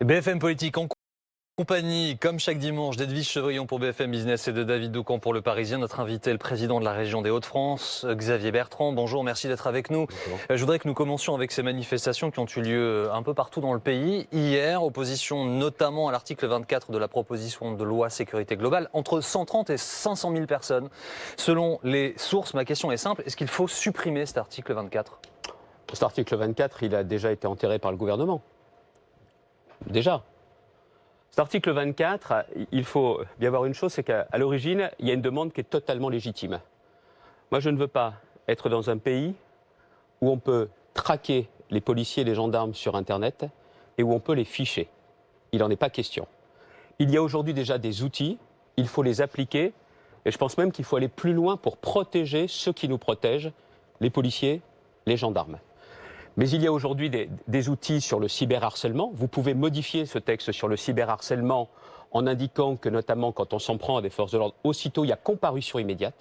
BFM Politique en compagnie, comme chaque dimanche, d'Edwige Chevrillon pour BFM Business et de David Doucan pour Le Parisien. Notre invité, le président de la région des Hauts-de-France, Xavier Bertrand. Bonjour, merci d'être avec nous. Bonjour. Je voudrais que nous commencions avec ces manifestations qui ont eu lieu un peu partout dans le pays. Hier, opposition notamment à l'article 24 de la proposition de loi sécurité globale, entre 130 et 500 000 personnes. Selon les sources, ma question est simple, est-ce qu'il faut supprimer cet article 24 ? Cet article 24, il a déjà été enterré par le gouvernement. Déjà. Cet article 24, il faut bien voir une chose, c'est qu'à l'origine, il y a une demande qui est totalement légitime. Moi, je ne veux pas être dans un pays où on peut traquer les policiers et les gendarmes sur Internet et où on peut les ficher. Il n'en est pas question. Il y a aujourd'hui déjà des outils, il faut les appliquer, et je pense même qu'il faut aller plus loin pour protéger ceux qui nous protègent, les policiers, les gendarmes. Mais il y a aujourd'hui des outils sur le cyberharcèlement. Vous pouvez modifier ce texte sur le cyberharcèlement en indiquant que, notamment quand on s'en prend à des forces de l'ordre, aussitôt il y a comparution immédiate.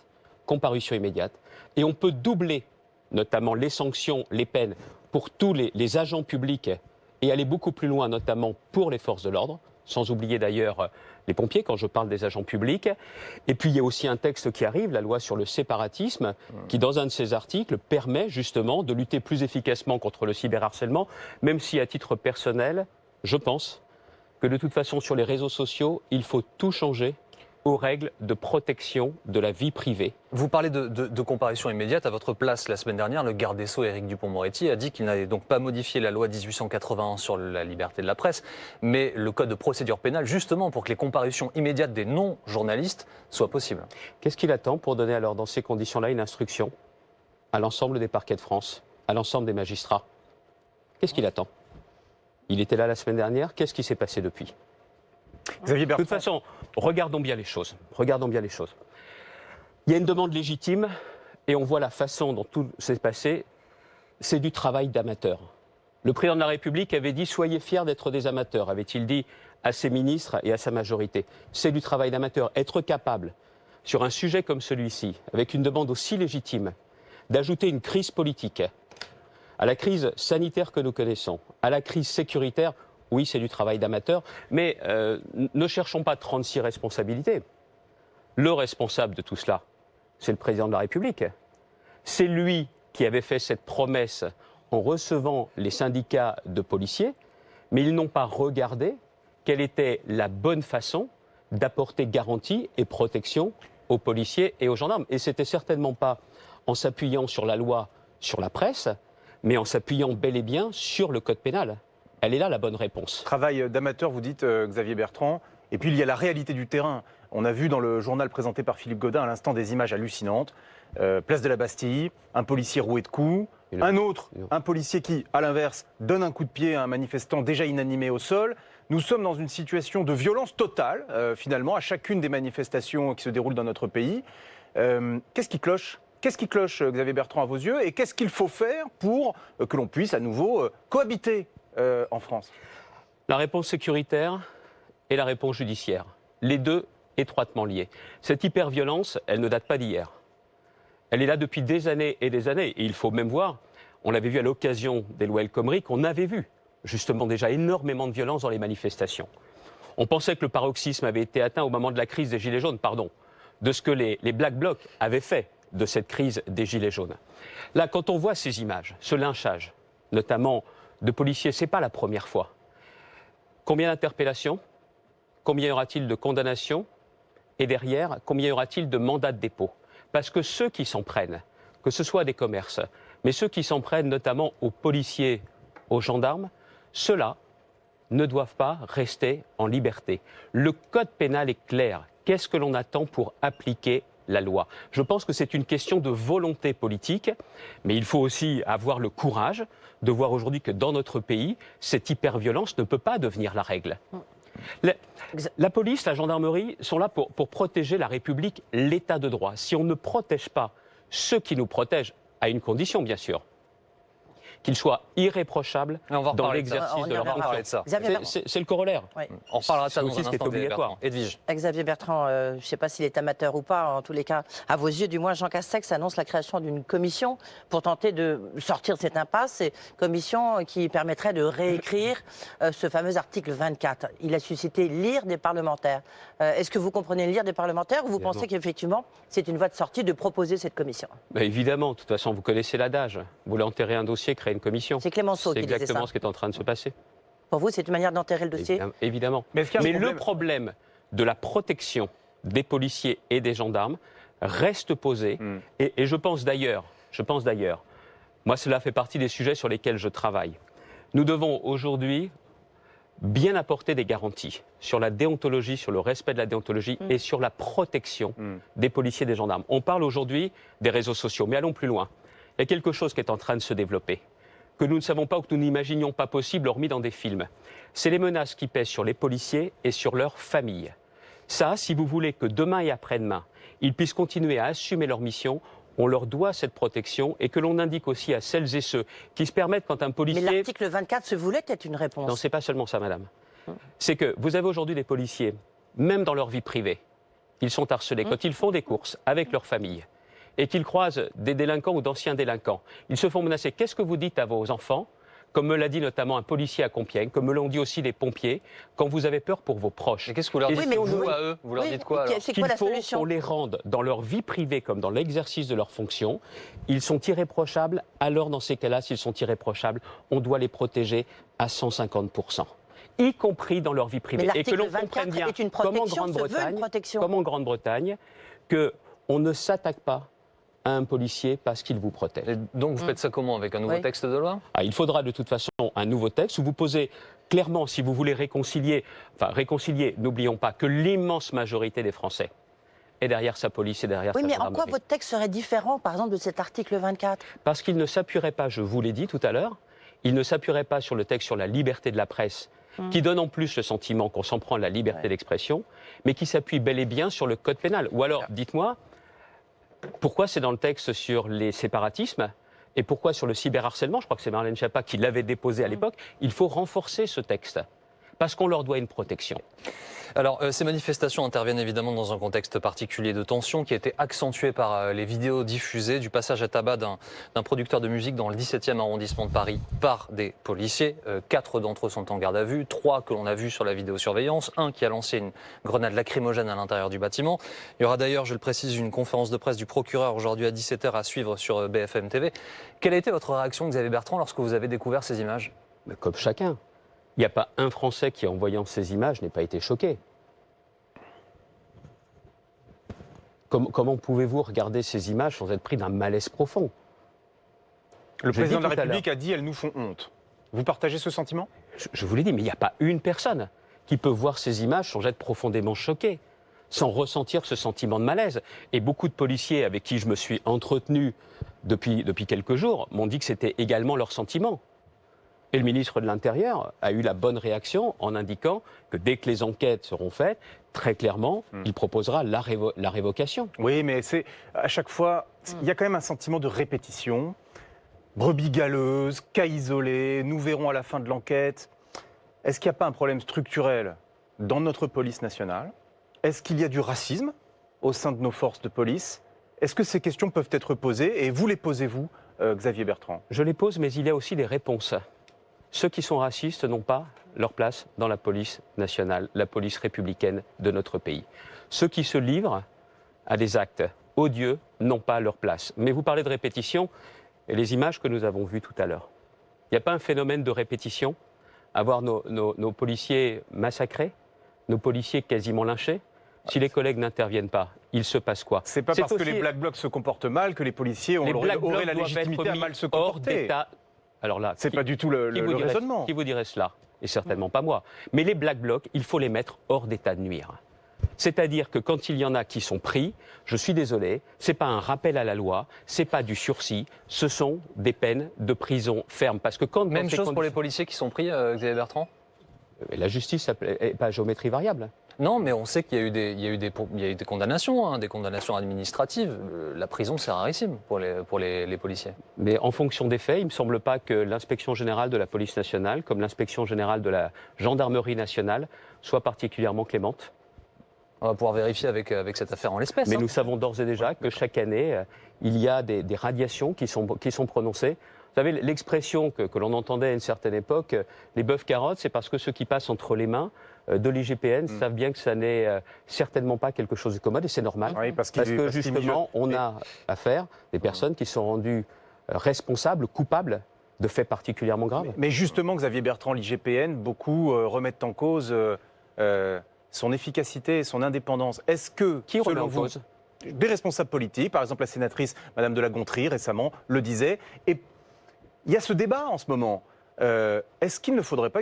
Et on peut doubler notamment les sanctions, les peines pour tous les agents publics et aller beaucoup plus loin, notamment pour les forces de l'ordre, sans oublier d'ailleurs les pompiers quand je parle des agents publics. Et puis il y a aussi un texte qui arrive, la loi sur le séparatisme, qui dans un de ses articles permet justement de lutter plus efficacement contre le cyberharcèlement, même si à titre personnel, je pense que de toute façon sur les réseaux sociaux, il faut tout changer aux règles de protection de la vie privée. Vous parlez de comparution immédiate. À votre place, la semaine dernière, le garde des Sceaux, Éric Dupond-Moretti, a dit qu'il n'allait donc pas modifier la loi 1881 sur la liberté de la presse, mais le code de procédure pénale, justement pour que les comparutions immédiates des non-journalistes soient possibles. Qu'est-ce qu'il attend pour donner alors dans ces conditions-là une instruction à l'ensemble des parquets de France, à l'ensemble des magistrats? Qu'est-ce qu'il attend? Il était là la semaine dernière, qu'est-ce qui s'est passé depuis? Xavier De Bertrand. toute façon, regardons bien les choses. Il y a une demande légitime et on voit la façon dont tout s'est passé. C'est du travail d'amateur. Le président de la République avait dit « Soyez fiers d'être des amateurs », avait-il dit à ses ministres et à sa majorité. C'est du travail d'amateur. Être capable, sur un sujet comme celui-ci, avec une demande aussi légitime, d'ajouter une crise politique à la crise sanitaire que nous connaissons, à la crise sécuritaire, oui, c'est du travail d'amateur, mais ne cherchons pas 36 responsabilités. Le responsable de tout cela, c'est le président de la République. C'est lui qui avait fait cette promesse en recevant les syndicats de policiers, mais ils n'ont pas regardé quelle était la bonne façon d'apporter garantie et protection aux policiers et aux gendarmes. Et c'était certainement pas en s'appuyant sur la loi sur la presse, mais en s'appuyant bel et bien sur le code pénal. Elle est là la bonne réponse. Travail d'amateur, vous dites, Xavier Bertrand. Et puis il y a la réalité du terrain. On a vu dans le journal présenté par Philippe Godin à l'instant des images hallucinantes. Place de la Bastille, un policier roué de coups. Un policier qui, à l'inverse, donne un coup de pied à un manifestant déjà inanimé au sol. Nous sommes dans une situation de violence totale, finalement, à chacune des manifestations qui se déroulent dans notre pays. Qu'est-ce qui cloche ? Qu'est-ce qui cloche, Xavier Bertrand, à vos yeux? Et qu'est-ce qu'il faut faire pour que l'on puisse à nouveau cohabiter en France? La réponse sécuritaire et la réponse judiciaire. Les deux étroitement liés. Cette hyperviolence, elle ne date pas d'hier. Elle est là depuis des années et des années. Et il faut même voir, on l'avait vu à l'occasion des lois El Khomri, qu'on avait vu justement déjà énormément de violence dans les manifestations. On pensait que le paroxysme avait été atteint au moment de la crise des Gilets jaunes, de ce que les Black Blocs avaient fait de cette crise des Gilets jaunes. Là, quand on voit ces images, ce lynchage, notamment de policiers, ce n'est pas la première fois. Combien d'interpellations? Combien y aura-t-il de condamnations? Et derrière, combien y aura-t-il de mandats de dépôt? Parce que ceux qui s'en prennent, que ce soit des commerces, mais ceux qui s'en prennent notamment aux policiers, aux gendarmes, ceux-là ne doivent pas rester en liberté. Le code pénal est clair. Qu'est-ce que l'on attend pour appliquer la loi? Je pense que c'est une question de volonté politique, mais il faut aussi avoir le courage de voir aujourd'hui que dans notre pays, cette hyperviolence ne peut pas devenir la règle. La police, la gendarmerie sont là pour protéger la République, l'état de droit. Si on ne protège pas ceux qui nous protègent, à une condition bien sûr, qu'ils soient irréprochables Et on va dans reparler de ça. l'exercice de leur On va parler de ça. Xavier Bertrand. C'est le corollaire. Oui. On reparlera de ça C'est dans aussi un ce qui est instant, Xavier obligatoire. Bertrand. Edwige. Xavier Bertrand, je ne sais pas s'il est amateur ou pas, en tous les cas, à vos yeux, du moins, Jean Castex annonce la création d'une commission pour tenter de sortir de cette impasse. C'est une commission qui permettrait de réécrire ce fameux article 24. Il a suscité l'ire des parlementaires. Est-ce que vous comprenez l'ire des parlementaires ou vous Évidemment. pensez qu'effectivement, c'est une voie de sortie de proposer cette commission? Bah, évidemment, de toute façon, vous connaissez l'adage. Vous voulez enterrer un dossier, créer une commission. C'est Clémenceau C'est qui disait exactement ça. ce qui est en train de se passer. Pour vous, c'est une manière d'enterrer le dossier? Évidemment. Mais est-ce qu'il y a un Le problème de la protection des policiers et des gendarmes reste posé. Et je pense d'ailleurs, moi cela fait partie des sujets sur lesquels je travaille. Nous devons aujourd'hui bien apporter des garanties sur la déontologie, sur le respect de la déontologie et sur la protection des policiers et des gendarmes. On parle aujourd'hui des réseaux sociaux, mais allons plus loin. Il y a quelque chose qui est en train de se développer, que nous ne savons pas ou que nous n'imaginions pas possible, hormis dans des films. C'est les menaces qui pèsent sur les policiers et sur leurs familles. Ça, si vous voulez que demain et après-demain, ils puissent continuer à assumer leur mission, on leur doit cette protection et que l'on indique aussi à celles et ceux qui se permettent quand un Mais policier... l'article 24 se voulait être une réponse. Non, c'est pas seulement ça, madame. C'est que vous avez aujourd'hui des policiers, même dans leur vie privée, ils sont harcelés. Quand ils font des courses avec leur famille et qu'ils croisent des délinquants ou d'anciens délinquants, ils se font menacer. Qu'est-ce que vous dites à vos enfants? Comme me l'a dit notamment un policier à Compiègne, comme me l'ont dit aussi les pompiers, quand vous avez peur pour vos proches. Et qu'est-ce que vous leur dites, Oui, mais vous, oui. à eux? Vous leur Oui, dites quoi ok, alors c'est Qu'il quoi la faut solution? qu'on les rende dans leur vie privée comme dans l'exercice de leurs fonctions. Ils sont irréprochables. Alors, dans ces cas-là, s'ils sont irréprochables, on doit les protéger à 150%, y compris dans leur vie privée. Mais Et que l'article l'on comprenne 24 bien, est une comme en protection, se veut une Grande-Bretagne, protection. comme en Grande-Bretagne, qu'on ne s'attaque pas à un policier parce qu'il vous protège. Et donc vous faites ça comment? Avec un nouveau Oui. texte de loi? Il faudra de toute façon un nouveau texte où vous posez clairement, si vous voulez réconcilier, n'oublions pas que l'immense majorité des Français est derrière sa police et derrière Oui, sa mais en gendarmerie. quoi votre texte serait différent, par exemple, de cet article 24? Parce qu'il ne s'appuierait pas, je vous l'ai dit tout à l'heure, il ne s'appuierait pas sur le texte sur la liberté de la presse, qui donne en plus le sentiment qu'on s'en prend à la liberté d'expression, mais qui s'appuie bel et bien sur le code pénal. Ou alors, dites-moi, pourquoi c'est dans le texte sur les séparatismes et pourquoi sur le cyberharcèlement? Je crois que c'est Marlène Schiappa qui l'avait déposé à l'époque. Il faut renforcer ce texte, parce qu'on leur doit une protection. Alors, ces manifestations interviennent évidemment dans un contexte particulier de tension qui a été accentué par les vidéos diffusées du passage à tabac d'un producteur de musique dans le 17e arrondissement de Paris par des policiers. 4 d'entre eux sont en garde à vue, 3 que l'on a vus sur la vidéosurveillance, 1 qui a lancé une grenade lacrymogène à l'intérieur du bâtiment. Il y aura d'ailleurs, je le précise, une conférence de presse du procureur aujourd'hui à 17h à suivre sur BFM TV. Quelle a été votre réaction, Xavier Bertrand, lorsque vous avez découvert ces images? Mais comme chacun. Il n'y a pas un Français qui, en voyant ces images, n'ait pas été choqué. Comment pouvez-vous regarder ces images sans être pris d'un malaise profond? Le Je président dis de la tout à République a dit « elles nous font honte ». Vous partagez ce sentiment? Je vous l'ai dit, mais il n'y a pas une personne qui peut voir ces images sans être profondément choqué, sans ressentir ce sentiment de malaise. Et beaucoup de policiers avec qui je me suis entretenu depuis quelques jours m'ont dit que c'était également leur sentiment. Et le ministre de l'Intérieur a eu la bonne réaction en indiquant que dès que les enquêtes seront faites, très clairement, il proposera la révocation. Oui, mais c'est à chaque fois, il y a quand même un sentiment de répétition. Brebis galeuse, cas isolé, nous verrons à la fin de l'enquête. Est-ce qu'il n'y a pas un problème structurel dans notre police nationale? Est-ce qu'il y a du racisme au sein de nos forces de police? Est-ce que ces questions peuvent être posées? Et vous les posez-vous, Xavier Bertrand? Je les pose, mais il y a aussi des réponses. Ceux qui sont racistes n'ont pas leur place dans la police nationale, la police républicaine de notre pays. Ceux qui se livrent à des actes odieux n'ont pas leur place. Mais vous parlez de répétition, et les images que nous avons vues tout à l'heure. Il n'y a pas un phénomène de répétition à voir nos policiers massacrés, nos policiers quasiment lynchés? Si les collègues n'interviennent pas, il se passe quoi? C'est pas parce que aussi- les Black Blocs se comportent mal que les policiers les Black auraient Blocs la doivent légitimité être à mis mal se hors comporter. d'état. Alors là, C'est pas du tout le vous dirait- raisonnement. Qui vous dirait cela? Et certainement pas moi. Mais les Black Blocs, il faut les mettre hors d'état de nuire. C'est-à-dire que quand il y en a qui sont pris, je suis désolé, c'est pas un rappel à la loi, c'est pas du sursis, ce sont des peines de prison ferme. Parce que quand Même dans ces chose pour les conditions- policiers qui sont pris, Xavier Bertrand? La justice n'est pas à géométrie variable. Non, mais on sait qu'il y a eu des condamnations, hein, des condamnations administratives. La prison, c'est rarissime pour les policiers. Mais en fonction des faits, il ne me semble pas que l'inspection générale de la police nationale, comme l'inspection générale de la gendarmerie nationale, soit particulièrement clémente. On va pouvoir vérifier avec cette affaire en l'espèce. Mais hein. nous savons d'ores et déjà que chaque année, il y a des radiations qui sont prononcées. Vous savez, l'expression que l'on entendait à une certaine époque, les bœufs carottes, c'est parce que ceux qui passent entre les mains de l'IGPN savent bien que ça n'est certainement pas quelque chose de commode, et c'est normal. Oui, parce que justement, on a affaire des personnes qui sont rendues responsables, coupables de faits particulièrement graves. Mais justement, Xavier Bertrand, l'IGPN, beaucoup remettent en cause son efficacité et son indépendance. Est-ce que, Qui remet selon en vous, cause des responsables politiques, par exemple la sénatrice Madame de la Gontrie récemment le disait, et il y a ce débat en ce moment. Est-ce qu'il ne faudrait pas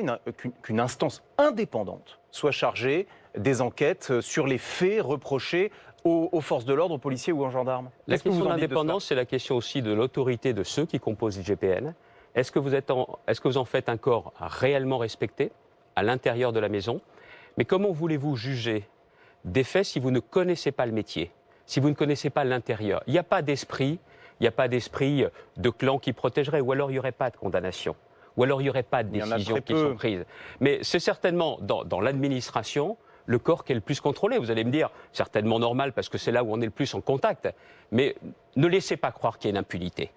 qu'une instance indépendante soit chargée des enquêtes sur les faits reprochés aux forces de l'ordre, aux policiers ou aux gendarmes? La Qu'est-ce que vous question en de dites de cela? l'indépendance, c'est la question aussi de l'autorité de ceux qui composent l'IGPN. Est-ce que vous en faites un corps réellement respecté à l'intérieur de la maison? Mais comment voulez-vous juger des faits si vous ne connaissez pas le métier, si vous ne connaissez pas l'intérieur? Il n'y a pas d'esprit de clan qui protégerait, ou alors il n'y aurait pas de condamnation, ou alors il n'y aurait pas de décisions qui sont prises. Mais c'est certainement dans l'administration le corps qui est le plus contrôlé. Vous allez me dire, certainement normal, parce que c'est là où on est le plus en contact. Mais ne laissez pas croire qu'il y a une impunité,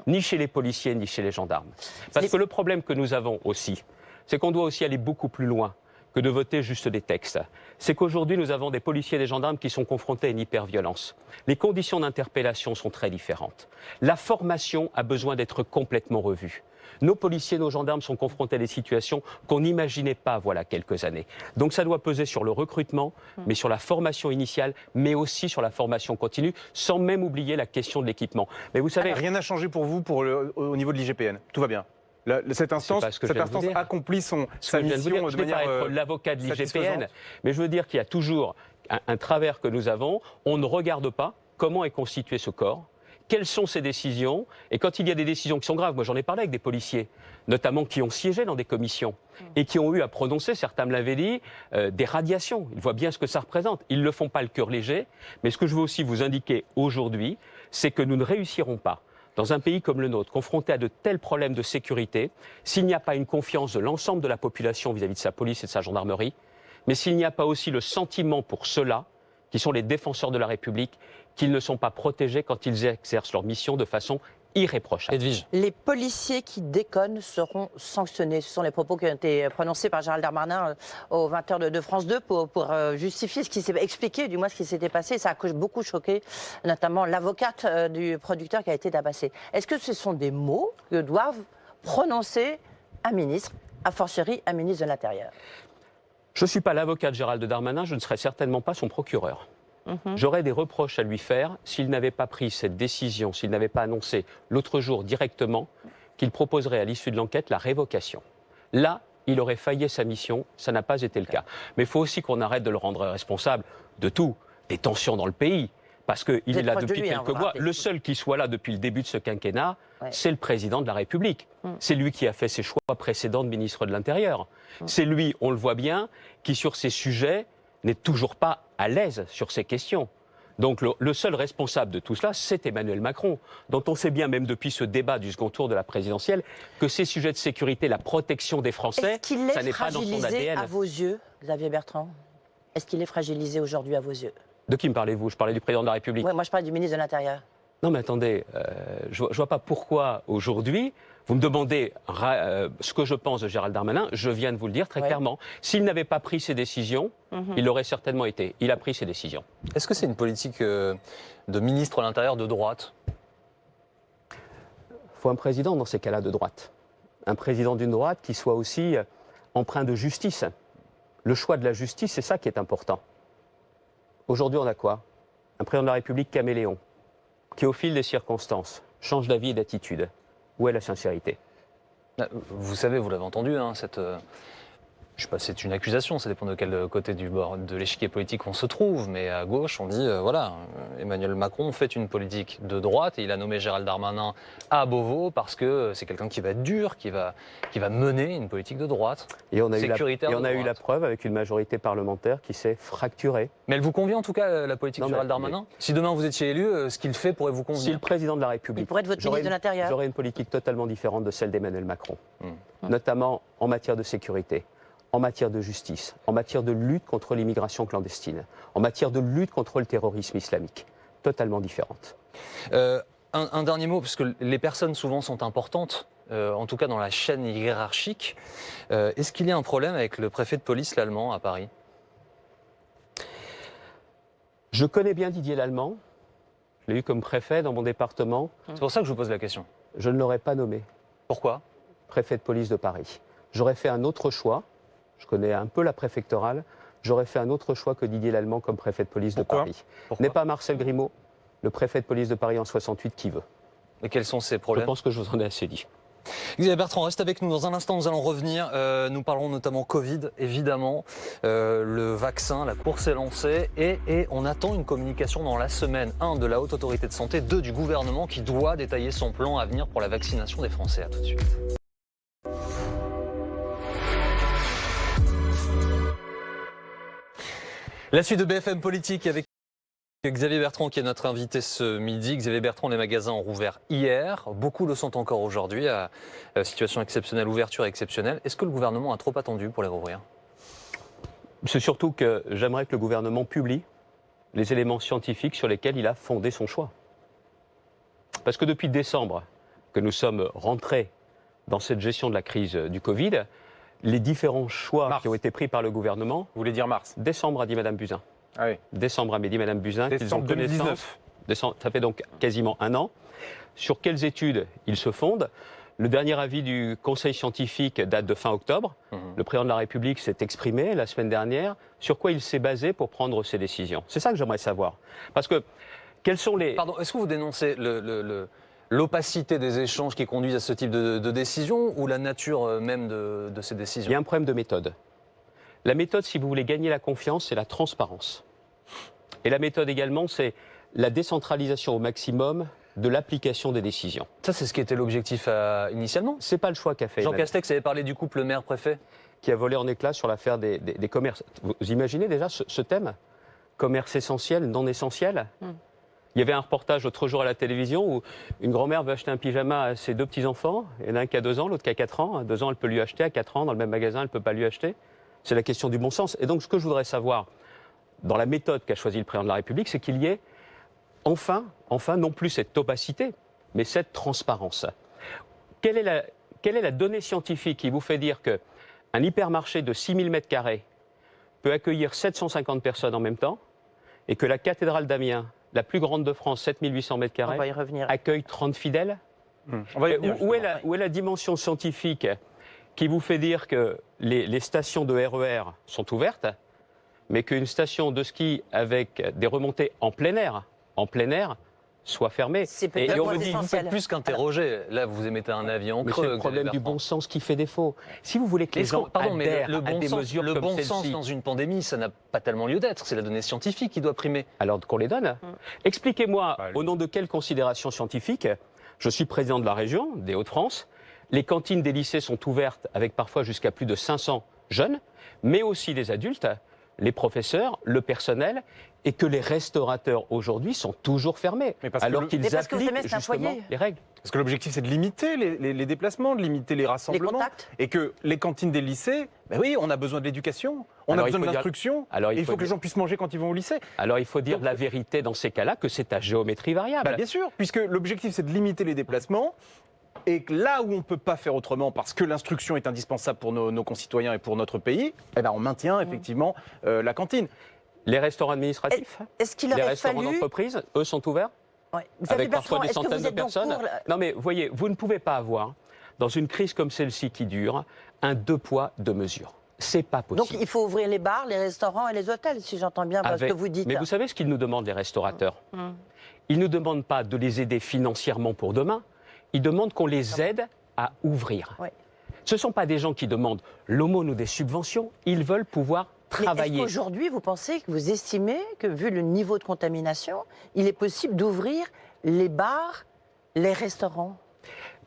ni chez les policiers, ni chez les gendarmes. Parce que le problème que nous avons aussi, c'est qu'on doit aussi aller beaucoup plus loin que de voter juste des textes. C'est qu'aujourd'hui, nous avons des policiers et des gendarmes qui sont confrontés à une hyperviolence. Les conditions d'interpellation sont très différentes. La formation a besoin d'être complètement revue. Nos policiers, nos gendarmes sont confrontés à des situations qu'on n'imaginait pas voilà quelques années. Donc ça doit peser sur le recrutement, mais sur la formation initiale, mais aussi sur la formation continue, sans même oublier la question de l'équipement. Mais vous savez... Rien n'a changé pour vous au niveau de l'IGPN. Tout va bien. Cette instance accomplit sa mission de manière... Je ne vais pas être l'avocat de l'IGPN, mais je veux dire qu'il y a toujours un travers que nous avons. On ne regarde pas comment est constitué ce corps, quelles sont ses décisions, et quand il y a des décisions qui sont graves, moi j'en ai parlé avec des policiers, notamment qui ont siégé dans des commissions et qui ont eu à prononcer, certains me l'avaient dit, des radiations. Ils voient bien ce que ça représente. Ils ne le font pas le cœur léger, mais ce que je veux aussi vous indiquer aujourd'hui, c'est que nous ne réussirons pas dans un pays comme le nôtre, confronté à de tels problèmes de sécurité, s'il n'y a pas une confiance de l'ensemble de la population vis-à-vis de sa police et de sa gendarmerie, mais s'il n'y a pas aussi le sentiment pour ceux-là, qui sont les défenseurs de la République, qu'ils ne sont pas protégés quand ils exercent leur mission de façon irréprochable. Edwige. Les policiers qui déconnent seront sanctionnés. Ce sont les propos qui ont été prononcés par Gérald Darmanin aux 20h de France 2 pour justifier ce qui s'est expliqué, du moins ce qui s'était passé. Ça a beaucoup choqué, notamment l'avocate du producteur qui a été tabassé. Est-ce que ce sont des mots que doivent prononcer un ministre, a fortiori un ministre de l'Intérieur? Je ne suis pas l'avocat de Gérald Darmanin, je ne serai certainement pas son procureur. J'aurais des reproches à lui faire s'il n'avait pas pris cette décision, s'il n'avait pas annoncé l'autre jour directement qu'il proposerait à l'issue de l'enquête la révocation. Là, il aurait failli à sa mission, ça n'a pas été le cas. Mais il faut aussi qu'on arrête de le rendre responsable de tout, des tensions dans le pays. Parce qu'il est là depuis quelques mois. Le seul qui soit là depuis le début de ce quinquennat, c'est le président de la République. C'est lui qui a fait ses choix précédents de ministre de l'Intérieur. C'est lui, on le voit bien, qui sur ces sujets n'est toujours pas à l'aise sur ces questions. Donc le seul responsable de tout cela, c'est Emmanuel Macron, dont on sait bien, même depuis ce débat du second tour de la présidentielle, que ces sujets de sécurité, la protection des Français, ça n'est pas dans son ADN. Est-ce qu'il est fragilisé à vos yeux, Xavier Bertrand? Est-ce qu'il est fragilisé aujourd'hui à vos yeux? De qui me parlez-vous? Je parlais du président de la République. Oui, moi je parle du ministre de l'Intérieur. Non mais attendez, je ne vois pas pourquoi aujourd'hui, vous me demandez ce que je pense de Gérald Darmanin, je viens de vous le dire très clairement. S'il n'avait pas pris ses décisions, il l'aurait certainement été. Il a pris ses décisions. Est-ce que c'est une politique de ministre de l'Intérieur de droite? Il faut un président dans ces cas-là de droite. Un président d'une droite qui soit aussi empreint de justice. Le choix de la justice, c'est ça qui est important. Aujourd'hui, on a quoi? Un président de la République caméléon, qui au fil des circonstances change d'avis et d'attitude. Où est la sincérité? Vous savez, vous l'avez entendu, hein, je sais pas, c'est une accusation, ça dépend de quel côté du bord de l'échiquier politique on se trouve, mais à gauche, on dit, voilà, Emmanuel Macron fait une politique de droite et il a nommé Gérald Darmanin à Beauvau parce que c'est quelqu'un qui va être dur, qui va mener une politique de droite, Et on a, sécuritaire eu de la droite. preuve avec une majorité parlementaire qui s'est fracturée. Mais elle vous convient en tout cas, la politique Non, de Gérald mais- Darmanin? Si demain vous étiez élu, ce qu'il fait pourrait vous Si convenir? le président de la Il République... pourrait être votre ministre de l'Intérieur. J'aurais une politique totalement différente de celle d'Emmanuel Macron, notamment en matière de sécurité, en matière de justice, en matière de lutte contre l'immigration clandestine, en matière de lutte contre le terrorisme islamique. Totalement différente. Un dernier mot, parce que les personnes souvent sont importantes, en tout cas dans la chaîne hiérarchique. Est-ce qu'il y a un problème avec le préfet de police l'allemand à Paris? Je connais bien Didier Lallemand. Je l'ai eu comme préfet dans mon département. C'est pour ça que je vous pose la question. Je ne l'aurais pas nommé Pourquoi? préfet de police de Paris. J'aurais fait un autre choix. Je connais un peu la préfectorale. J'aurais fait un autre choix que Didier Lallemand comme préfet de police de Pourquoi Paris. Pourquoi N'est pas Marcel Grimaud, le préfet de police de Paris en 68, qui veut. Et quels sont ces Je problèmes? pense que je vous en ai assez dit. Xavier Bertrand, reste avec nous. Dans un instant, nous allons revenir. Nous parlerons notamment Covid, évidemment. Le vaccin, la course est lancée. Et on attend une communication dans la semaine. 1, de la Haute Autorité de Santé. 2, du gouvernement qui doit détailler son plan à venir pour la vaccination des Français. À tout de suite. La suite de BFM Politique avec Xavier Bertrand qui est notre invité ce midi. Xavier Bertrand, les magasins ont rouvert hier. Beaucoup le sont encore aujourd'hui. Situation exceptionnelle, ouverture exceptionnelle. Est-ce que le gouvernement a trop attendu pour les rouvrir? C'est surtout que j'aimerais que le gouvernement publie les éléments scientifiques sur lesquels il a fondé son choix. Parce que depuis décembre que nous sommes rentrés dans cette gestion de la crise du Covid, les différents choix Mars. qui ont été pris par le gouvernement, Vous voulez dire mars? décembre a dit Madame Buzyn. Ah oui. Décembre a dit Madame Buzyn qu'ils ont Décembre connaissance. 2019. Ça fait donc quasiment un an. Sur quelles études ils se fondent? Le dernier avis du Conseil scientifique date de fin octobre. Le président de la République s'est exprimé la semaine dernière. Sur quoi il s'est basé pour prendre ses décisions? C'est ça que j'aimerais savoir. Parce que quels sont les... Pardon, est-ce que vous dénoncez l'opacité des échanges qui conduisent à ce type de décision ou la nature même de ces Il y décisions? a un problème de méthode. La méthode, si vous voulez gagner la confiance, c'est la transparence. Et la méthode également, c'est la décentralisation au maximum de l'application des décisions. Ça, c'est ce qui était l'objectif initialement. C'est pas le choix qu'a fait Jean Emmanuel, Castex avait parlé du couple maire-préfet. qui a volé en éclats sur l'affaire des commerces. Vous imaginez déjà ce thème? Commerce essentiel, non essentiel? Il y avait un reportage l'autre jour à la télévision où une grand-mère veut acheter un pyjama à ses 2 petits-enfants. Il y en a un qui a 2 ans, l'autre qui a 4 ans. À 2 ans, elle peut lui acheter. À 4 ans, dans le même magasin, elle ne peut pas lui acheter. C'est la question du bon sens. Et donc, ce que je voudrais savoir, dans la méthode qu'a choisie le président de la République, c'est qu'il y ait enfin, non plus cette opacité, mais cette transparence. Quelle est la donnée scientifique qui vous fait dire qu'un hypermarché de 6000 m² peut accueillir 750 personnes en même temps et que la cathédrale d'Amiens, la plus grande de France, 7800 On va y m², revenir. accueille 30 fidèles? On va y revenir, Où est justement. la dimension scientifique qui vous fait dire que les stations de RER sont ouvertes, mais qu'une station de ski avec des remontées en plein air soit fermée? C'est peut-être Et on moins me dit, Vous essentiel. faites plus qu'interroger. Là, vous émettez un avis en mais creux. c'est le problème Xavier du Bertrand. bon sens qui fait défaut. Si vous voulez que les Est-ce qu'on- gens Pardon, mais adhèrent le à bon des sens, mesures le comme bon sens celle-ci, dans une pandémie, ça n'a pas tellement lieu d'être. C'est la donnée scientifique qui doit primer. alors qu'on les donne. Expliquez-moi, Bah, au nom de quelles considérations scientifiques, je suis président de la région, des Hauts-de-France, les cantines des lycées sont ouvertes avec parfois jusqu'à plus de 500 jeunes, mais aussi des adultes, les professeurs, le personnel, et que les restaurateurs aujourd'hui sont toujours fermés, Mais parce que alors le- qu'ils Mais parce que vous appliquent savez, c'est un justement foyer. les règles. Parce que l'objectif, c'est de limiter les déplacements, de limiter les rassemblements. contacts. Et que les cantines des lycées, ben oui, on a besoin de l'éducation, on Alors, a il besoin de faut dire- l'instruction. alors, Et il faut que les dire- gens puissent manger quand ils vont au lycée. Alors il faut dire la vérité dans ces cas-là, que c'est à géométrie variable. Bah, bien sûr, puisque l'objectif, c'est de limiter les déplacements. Et que là où on ne peut pas faire autrement, parce que l'instruction est indispensable pour nos concitoyens et pour notre pays, eh ben on maintient effectivement la cantine. Les restaurants administratifs, Est-ce qu'il les aurait restaurants fallu... d'entreprise, eux sont ouverts Ouais. Xavier avec parfois Bertrand, des est-ce que centaines vous de êtes donc personnes. pour la- Non mais voyez, vous ne pouvez pas avoir, dans une crise comme celle-ci qui dure, un 2 poids, 2 mesures. C'est pas Donc possible. il faut ouvrir les bars, les restaurants et les hôtels, si j'entends bien ce que vous dites. Mais vous savez ce qu'ils nous demandent, les restaurateurs? Ils ne nous demandent pas de les aider financièrement pour demain, ils demandent qu'on les aide à ouvrir. Ouais. Ce ne sont pas des gens qui demandent l'aumône ou des subventions, ils veulent pouvoir Mais travailler. est-ce qu'aujourd'hui, vous pensez, que vous estimez que, vu le niveau de contamination, il est possible d'ouvrir les bars, les restaurants?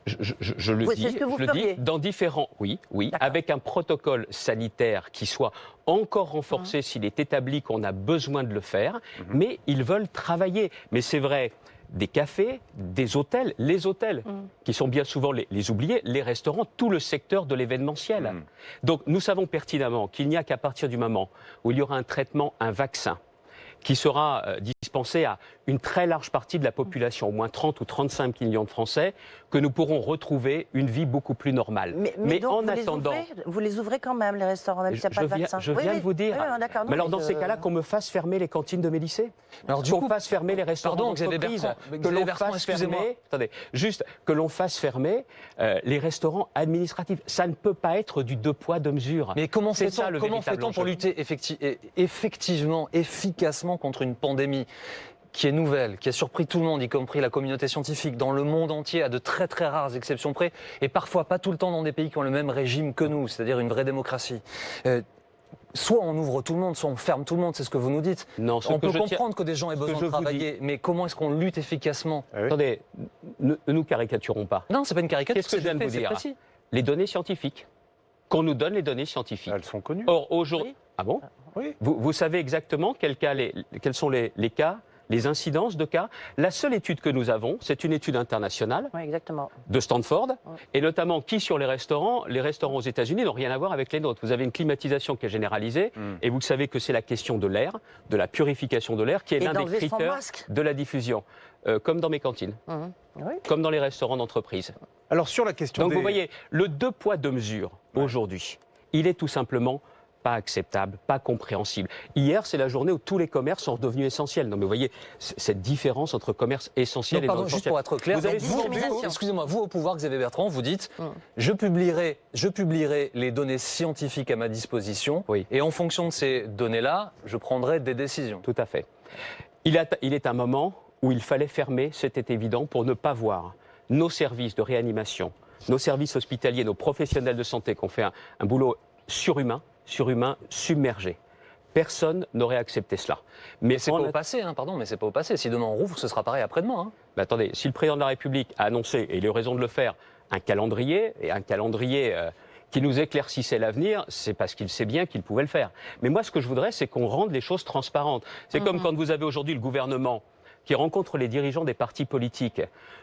Je le Oui, dis, c'est ce que vous je le dis, feriez. dans différents, oui, D'accord. avec un protocole sanitaire qui soit encore renforcé s'il est établi qu'on a besoin de le faire, mais ils veulent travailler. Mais c'est vrai, des cafés, des hôtels, les hôtels, qui sont bien souvent les oubliés, les restaurants, tout le secteur de l'événementiel. Donc nous savons pertinemment qu'il n'y a qu'à partir du moment où il y aura un traitement, un vaccin, qui sera dispensé à une très large partie de la population, au moins 30 ou 35 millions de Français, que nous pourrons retrouver une vie beaucoup plus normale. Mais donc, en attendant, vous les ouvrez quand même, les restaurants, même s'il n'y a pas de vaccin? je viens de vous dire. Oui, d'accord, non, mais alors mais dans ces cas-là, qu'on me fasse fermer les cantines de mes lycées, Alors, du qu'on coup, fasse fermer les restaurants pardon, Xavier d'entreprise, Bertrand, que Xavier l'on Bertrand, fasse excusez-moi. fermer, attendez, juste que l'on fasse fermer les restaurants administratifs. Ça ne peut pas être du deux poids deux mesures. Mais comment C'est ça, le fait-on véritable pour enjeu. lutter effectivement, efficacement contre une pandémie qui est nouvelle, qui a surpris tout le monde, y compris la communauté scientifique, dans le monde entier, à de très très rares exceptions près, et parfois pas tout le temps dans des pays qui ont le même régime que nous, c'est-à-dire une vraie démocratie. Soit on ouvre tout le monde, soit on ferme tout le monde, c'est ce que vous nous dites. Non, ce On que peut je tiens- comprendre que des gens aient ce que besoin je de vous travailler, mais comment est-ce qu'on lutte efficacement? Ah oui. Attendez, ne nous caricaturons pas. Non, c'est pas une caricature. Qu'est-ce que je viens de vous dire? Les données scientifiques. Qu'on nous donne les données scientifiques. Elles sont connues. Or, aujourd'hui. Oui. Ah bon? Oui. Vous savez exactement quels sont les cas, les incidences de cas. La seule étude que nous avons, c'est une étude internationale Oui, exactement. de Stanford, et notamment qui sur les restaurants aux États-Unis n'ont rien à voir avec les nôtres. Vous avez une climatisation qui est généralisée, et vous savez que c'est la question de l'air, de la purification de l'air, qui est Et l'un des d'enlever son critères masque. de la diffusion, comme dans mes cantines, Oui. comme dans les restaurants d'entreprise. Alors sur la question Donc des... vous voyez, le deux poids deux mesures, aujourd'hui, il est tout simplement pas acceptable, pas compréhensible. Hier, c'est la journée où tous les commerces sont redevenus essentiels. Non mais vous voyez, cette différence entre commerce essentiel Donc, et non pardon, juste essentiel. pour être clair, Vous avez vous, discrimination. excusez-moi, vous au pouvoir, Xavier Bertrand, vous dites je publierai les données scientifiques à ma disposition, Oui. et en fonction de ces données-là, je prendrai des décisions. Tout à fait. Il est un moment où il fallait fermer, c'était évident, pour ne pas voir nos services de réanimation, nos services hospitaliers, nos professionnels de santé qui ont fait un boulot surhumain, submergé. Personne n'aurait accepté cela. Mais c'est pas au passé, hein, pardon, mais c'est pas au passé. Si demain on rouvre, ce sera pareil après-demain. Hein. Mais attendez, si le président de la République a annoncé, et il a eu raison de le faire, un calendrier qui nous éclaircissait l'avenir, c'est parce qu'il sait bien qu'il pouvait le faire. Mais moi, ce que je voudrais, c'est qu'on rende les choses transparentes. C'est comme quand vous avez aujourd'hui le gouvernement qui rencontre les dirigeants des partis politiques.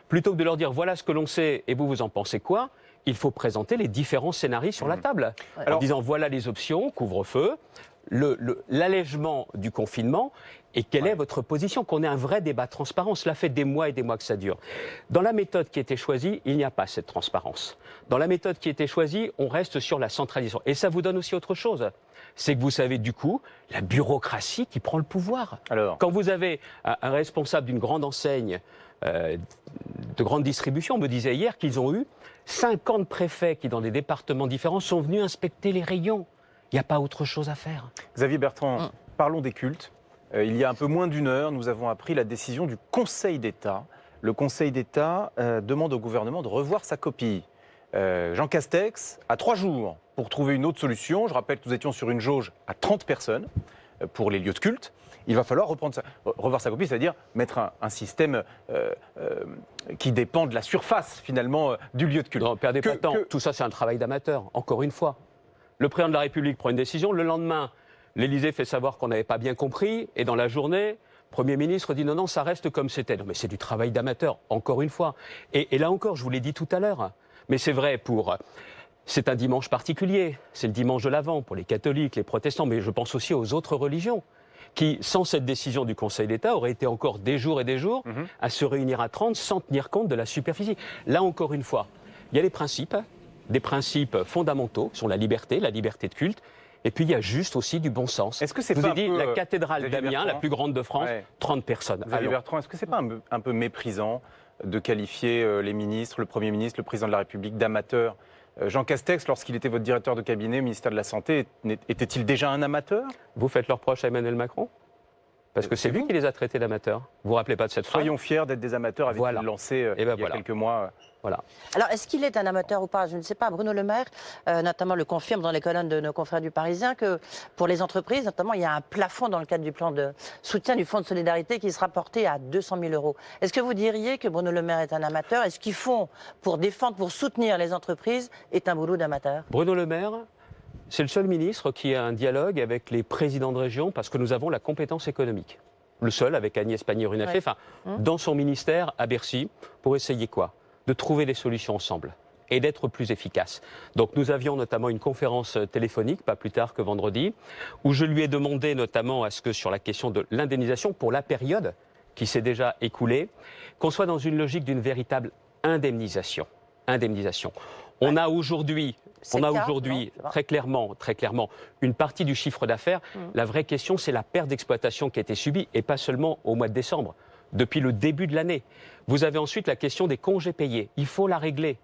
Plutôt que de leur dire voilà ce que l'on sait et vous en pensez quoi, il faut présenter les différents scénarios sur la table. En disant voilà les options, couvre-feu, l'allègement du confinement et quelle est votre position, qu'on ait un vrai débat transparent. Cela fait des mois et des mois que ça dure. Dans la méthode qui a été choisie, il n'y a pas cette transparence. Dans la méthode qui a été choisie, on reste sur la centralisation. Et ça vous donne aussi autre chose. C'est que vous savez du coup la bureaucratie qui prend le pouvoir. Alors. Quand vous avez un responsable d'une grande enseigne de grande distribution me disait hier qu'ils ont eu 50 préfets qui, dans des départements différents, sont venus inspecter les rayons. Il n'y a pas autre chose à faire. Xavier Bertrand, parlons des cultes. Il y a un peu moins d'une heure, nous avons appris la décision du Conseil d'État. Le Conseil d'État demande au gouvernement de revoir sa copie. Jean Castex a 3 jours pour trouver une autre solution. Je rappelle que nous étions sur une jauge à 30 personnes pour les lieux de culte. Il va falloir revoir sa copie, c'est-à-dire mettre un système qui dépend de la surface, finalement, du lieu de culte. Non, perdez pas de temps. Tout ça, c'est un travail d'amateur, encore une fois. Le président de la République prend une décision. Le lendemain, l'Élysée fait savoir qu'on n'avait pas bien compris. Et dans la journée, le Premier ministre dit non, ça reste comme c'était. Non, mais c'est du travail d'amateur, encore une fois. Et là encore, je vous l'ai dit tout à l'heure, mais c'est vrai c'est un dimanche particulier. C'est le dimanche de l'Avent pour les catholiques, les protestants, mais je pense aussi aux autres religions qui, sans cette décision du Conseil d'État, auraient été encore des jours et des jours à se réunir à 30 sans tenir compte de la superficie. Là, encore une fois, il y a des principes fondamentaux, qui sont la liberté de culte, et puis il y a juste aussi du bon sens. Est-ce que c'est Je vous pas ai dit, un peu, la cathédrale Xavier d'Amiens, la Bertrand, plus grande de France, 30 personnes. Xavier Bertrand, est-ce que c'est pas un peu méprisant de qualifier les ministres, le Premier ministre, le Président de la République d'amateurs? Jean Castex, lorsqu'il était votre directeur de cabinet au ministère de la Santé, était-il déjà un amateur? Vous faites le reproche à Emmanuel Macron? Parce que c'est lui qui les a traités d'amateurs. Vous vous rappelez pas de cette phrase? Soyons fiers d'être des amateurs, avait-il lancé il y a quelques mois. Voilà. Alors, est-ce qu'il est un amateur ou pas? Je ne sais pas. Bruno Le Maire, notamment, le confirme dans les colonnes de nos confrères du Parisien que pour les entreprises, notamment, il y a un plafond dans le cadre du plan de soutien du Fonds de solidarité qui sera porté à 200 000 euros. Est-ce que vous diriez que Bruno Le Maire est un amateur? Est-ce qu'ils font pour défendre, pour soutenir les entreprises est un boulot d'amateur? Bruno Le Maire, c'est le seul ministre qui a un dialogue avec les présidents de région parce que nous avons la compétence économique. Le seul, avec Agnès Pannier-Runacher, dans son ministère à Bercy, pour essayer quoi? De trouver des solutions ensemble et d'être plus efficace. Donc nous avions notamment une conférence téléphonique, pas plus tard que vendredi, où je lui ai demandé notamment à ce que sur la question de l'indemnisation pour la période qui s'est déjà écoulée, qu'on soit dans une logique d'une véritable indemnisation. On a aujourd'hui très clairement une partie du chiffre d'affaires. La vraie question, c'est la perte d'exploitation qui a été subie, et pas seulement au mois de décembre, depuis le début de l'année. Vous avez ensuite la question des congés payés. Il faut la régler.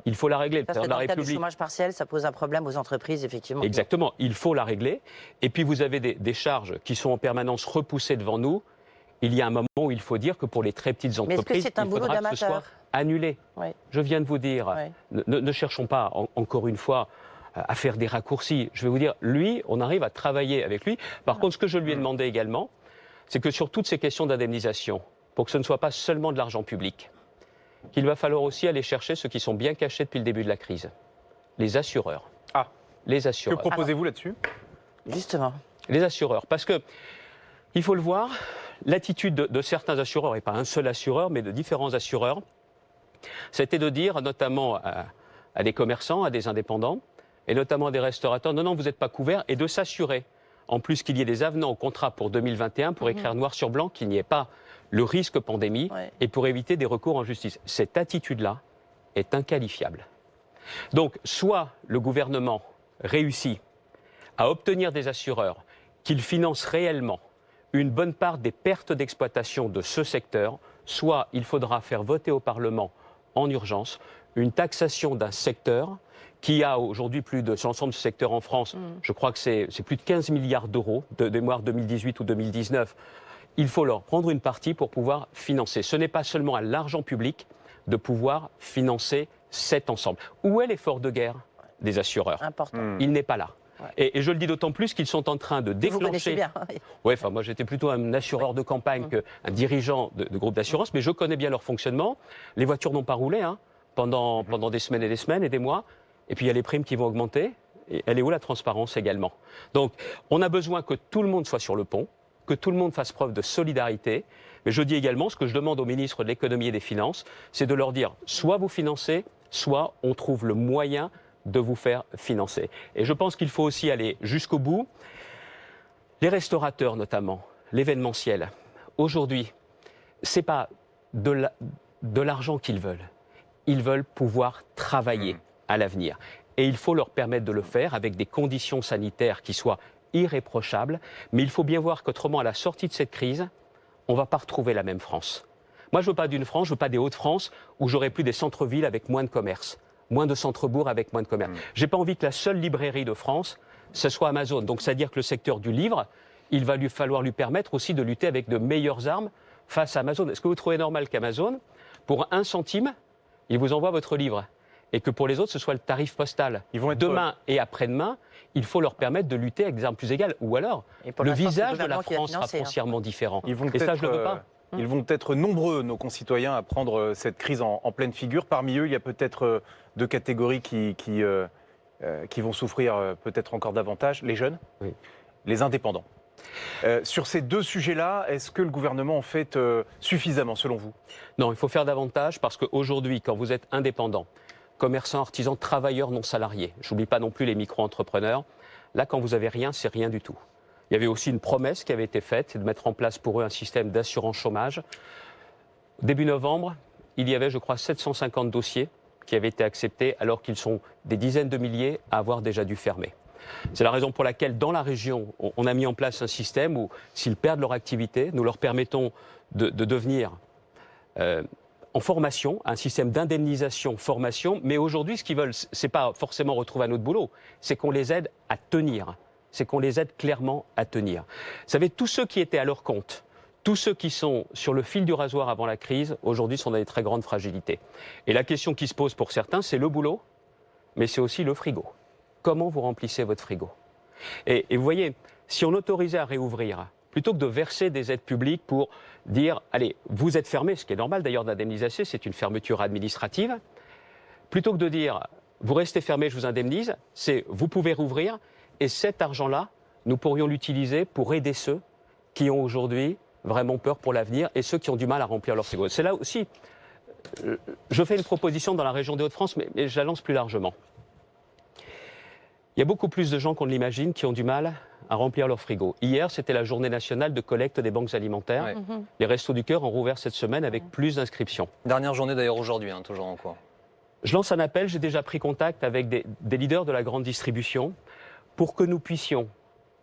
Le président de la République. Dans le cas du chômage partiel, ça pose un problème aux entreprises, effectivement. Exactement, il faut la régler. Et puis vous avez des charges qui sont en permanence repoussées devant nous. Il y a un moment où il faut dire que pour les très petites entreprises, il faudra que ce soit annulé. Oui. Je viens de vous dire, ne cherchons pas, encore une fois, à faire des raccourcis. Je vais vous dire, lui, on arrive à travailler avec lui. Par contre, ce que je lui ai demandé également, c'est que sur toutes ces questions d'indemnisation, pour que ce ne soit pas seulement de l'argent public, qu'il va falloir aussi aller chercher ceux qui sont bien cachés depuis le début de la crise. Les assureurs. Les assureurs. Que proposez-vous là-dessus? Justement. Les assureurs. Parce que, il faut le voir, l'attitude de certains assureurs, et pas un seul assureur, mais de différents assureurs, c'était de dire, notamment à des commerçants, à des indépendants, et notamment à des restaurateurs, non, vous n'êtes pas couverts, et de s'assurer, en plus qu'il y ait des avenants au contrat pour 2021, pour écrire noir sur blanc qu'il n'y ait pas le risque pandémie, et pour éviter des recours en justice. Cette attitude-là est inqualifiable. Donc, soit le gouvernement réussit à obtenir des assureurs qu'ils financent réellement une bonne part des pertes d'exploitation de ce secteur, soit il faudra faire voter au Parlement en urgence une taxation d'un secteur qui a aujourd'hui plus de, sur l'ensemble du secteur en France, je crois que c'est plus de 15 milliards d'euros de mémoire 2018 ou 2019. Il faut leur prendre une partie pour pouvoir financer. Ce n'est pas seulement à l'argent public de pouvoir financer cet ensemble. Où est l'effort de guerre des assureurs? Important. Il n'est pas là. Et je le dis d'autant plus qu'ils sont en train de déclencher... Vous connaissez bien. Oui, enfin, moi j'étais plutôt un assureur de campagne qu'un dirigeant de groupe d'assurance, mais je connais bien leur fonctionnement. Les voitures n'ont pas roulé pendant des semaines et des mois. Et puis il y a les primes qui vont augmenter. Et elle est où la transparence également? Donc on a besoin que tout le monde soit sur le pont, que tout le monde fasse preuve de solidarité. Mais je dis également, ce que je demande au ministre de l'économie et des finances, c'est de leur dire, soit vous financez, soit on trouve le moyen de vous faire financer. Et je pense qu'il faut aussi aller jusqu'au bout. Les restaurateurs notamment, l'événementiel, aujourd'hui, ce n'est pas de l'argent qu'ils veulent. Ils veulent pouvoir travailler à l'avenir. Et il faut leur permettre de le faire avec des conditions sanitaires qui soient irréprochables. Mais il faut bien voir qu'autrement, à la sortie de cette crise, on ne va pas retrouver la même France. Moi, je ne veux pas d'une France, je ne veux pas des Hauts-de-France où j'aurai plus des centres-villes avec moins de commerce, moins de centres-bourgs avec moins de commerce. Je n'ai pas envie que la seule librairie de France, ce soit Amazon. Donc, c'est-à-dire que le secteur du livre, il va falloir lui permettre aussi de lutter avec de meilleures armes face à Amazon. Est-ce que vous trouvez normal qu'Amazon, pour 1 centime, il vous envoie votre livre et que pour les autres, ce soit le tarif postal? Demain et après-demain, il faut leur permettre de lutter avec des armes plus égales. Ou alors, le visage de la France sera foncièrement différent. Et ça, je ne le veux pas. Ils vont être nombreux, nos concitoyens, à prendre cette crise en pleine figure. Parmi eux, il y a peut-être 2 catégories qui vont souffrir peut-être encore davantage. Les jeunes, les indépendants. Sur ces 2 sujets-là, est-ce que le gouvernement en fait suffisamment, selon vous? Non, il faut faire davantage parce qu'aujourd'hui, quand vous êtes indépendant, commerçants, artisans, travailleurs non salariés, je n'oublie pas non plus les micro-entrepreneurs, là, quand vous n'avez rien, c'est rien du tout. Il y avait aussi une promesse qui avait été faite, c'est de mettre en place pour eux un système d'assurance chômage. Début novembre, il y avait, je crois, 750 dossiers qui avaient été acceptés, alors qu'ils sont des dizaines de milliers à avoir déjà dû fermer. C'est la raison pour laquelle, dans la région, on a mis en place un système où, s'ils perdent leur activité, nous leur permettons de devenir en formation, un système d'indemnisation, formation. Mais aujourd'hui, ce qu'ils veulent, ce n'est pas forcément retrouver un autre boulot, c'est qu'on les aide à tenir. c'est qu'on les aide clairement à tenir. Vous savez, tous ceux qui étaient à leur compte, tous ceux qui sont sur le fil du rasoir avant la crise, aujourd'hui sont dans des très grandes fragilités. Et la question qui se pose pour certains, c'est le boulot, mais c'est aussi le frigo. Comment vous remplissez votre frigo ? Et vous voyez, si on autorisait à réouvrir, plutôt que de verser des aides publiques pour dire, allez, vous êtes fermés, ce qui est normal d'ailleurs d'indemniser, c'est une fermeture administrative, plutôt que de dire, vous restez fermés, je vous indemnise, c'est, vous pouvez rouvrir, et cet argent-là, nous pourrions l'utiliser pour aider ceux qui ont aujourd'hui vraiment peur pour l'avenir et ceux qui ont du mal à remplir leur frigo. C'est là aussi, je fais une proposition dans la région des Hauts-de-France, mais je la lance plus largement. Il y a beaucoup plus de gens qu'on ne l'imagine qui ont du mal à remplir leur frigo. Hier, c'était la journée nationale de collecte des banques alimentaires. Ouais. Les Restos du Cœur ont rouvert cette semaine avec plus d'inscriptions. Dernière journée d'ailleurs aujourd'hui, toujours en cours. Je lance un appel, j'ai déjà pris contact avec des leaders de la grande distribution pour que nous puissions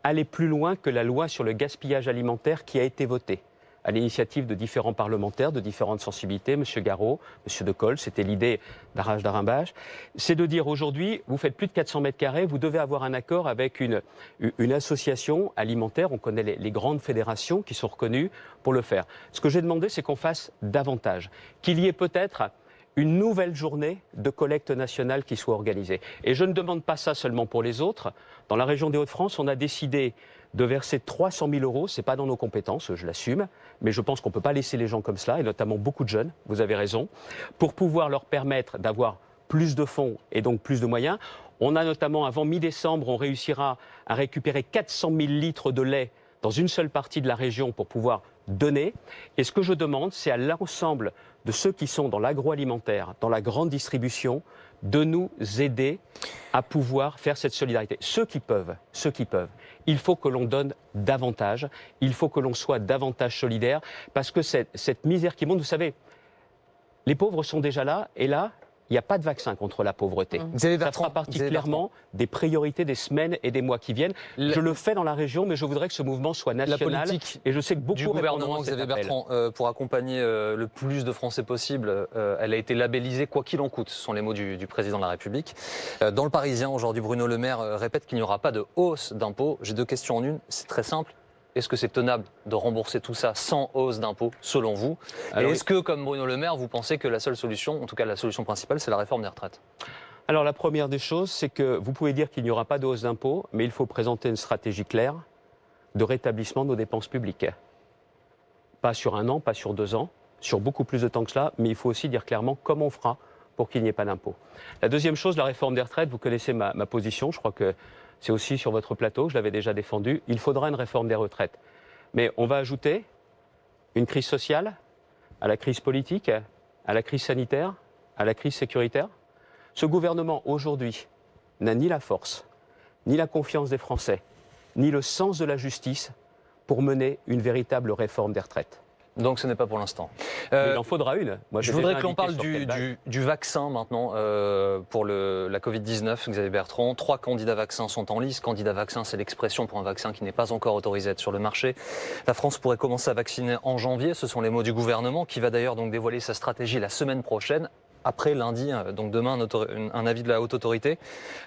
aller plus loin que la loi sur le gaspillage alimentaire qui a été votée à l'initiative de différents parlementaires de différentes sensibilités, M. Garot, M. Decolle, c'était l'idée d'Arrache d'Arimbage, c'est de dire aujourd'hui, vous faites plus de 400 mètres carrés, vous devez avoir un accord avec une association alimentaire, on connaît les grandes fédérations qui sont reconnues pour le faire. Ce que j'ai demandé, c'est qu'on fasse davantage, qu'il y ait peut-être une nouvelle journée de collecte nationale qui soit organisée. Et je ne demande pas ça seulement pour les autres. Dans la région des Hauts-de-France, on a décidé de verser 300 000 €. Ce n'est pas dans nos compétences, je l'assume, mais je pense qu'on ne peut pas laisser les gens comme cela, et notamment beaucoup de jeunes, vous avez raison, pour pouvoir leur permettre d'avoir plus de fonds et donc plus de moyens. On a notamment, avant mi-décembre, on réussira à récupérer 400 000 litres de lait dans une seule partie de la région pour pouvoir donner. Et ce que je demande, c'est à l'ensemble de ceux qui sont dans l'agroalimentaire, dans la grande distribution, de nous aider à pouvoir faire cette solidarité. Ceux qui peuvent, il faut que l'on donne davantage, il faut que l'on soit davantage solidaire, parce que cette misère qui monte, vous savez, les pauvres sont déjà là, et là, il n'y a pas de vaccin contre la pauvreté. Ça fera partie clairement des priorités des semaines et des mois qui viennent. Je le fais dans la région, mais je voudrais que ce mouvement soit national. La politique et je sais que beaucoup du gouvernement Xavier Bertrand, pour accompagner le plus de Français possible, elle a été labellisée quoi qu'il en coûte. Ce sont les mots du président de la République. Dans le Parisien, aujourd'hui, Bruno Le Maire répète qu'il n'y aura pas de hausse d'impôts. J'ai deux questions en une. C'est très simple. Est-ce que c'est tenable de rembourser tout ça sans hausse d'impôts, selon vous? Et est-ce que, comme Bruno Le Maire, vous pensez que la seule solution, en tout cas la solution principale, c'est la réforme des retraites? Alors la première des choses, c'est que vous pouvez dire qu'il n'y aura pas de hausse d'impôts, mais il faut présenter une stratégie claire de rétablissement de nos dépenses publiques. Pas sur 1 an, pas sur 2 ans, sur beaucoup plus de temps que cela, mais il faut aussi dire clairement comment on fera pour qu'il n'y ait pas d'impôts. La deuxième chose, la réforme des retraites, vous connaissez ma position, je crois que c'est aussi sur votre plateau, je l'avais déjà défendu, il faudra une réforme des retraites. Mais on va ajouter une crise sociale à la crise politique, à la crise sanitaire, à la crise sécuritaire. Ce gouvernement, aujourd'hui, n'a ni la force, ni la confiance des Français, ni le sens de la justice pour mener une véritable réforme des retraites. Donc ce n'est pas pour l'instant. Il en faudra une. Moi, je voudrais que l'on parle du vaccin maintenant pour la Covid-19, Xavier Bertrand. 3 candidats vaccins sont en lice. Candidat vaccin, c'est l'expression pour un vaccin qui n'est pas encore autorisé à être sur le marché. La France pourrait commencer à vacciner en janvier. Ce sont les mots du gouvernement qui va d'ailleurs donc dévoiler sa stratégie la semaine prochaine. Après lundi, donc demain, un avis de la haute autorité.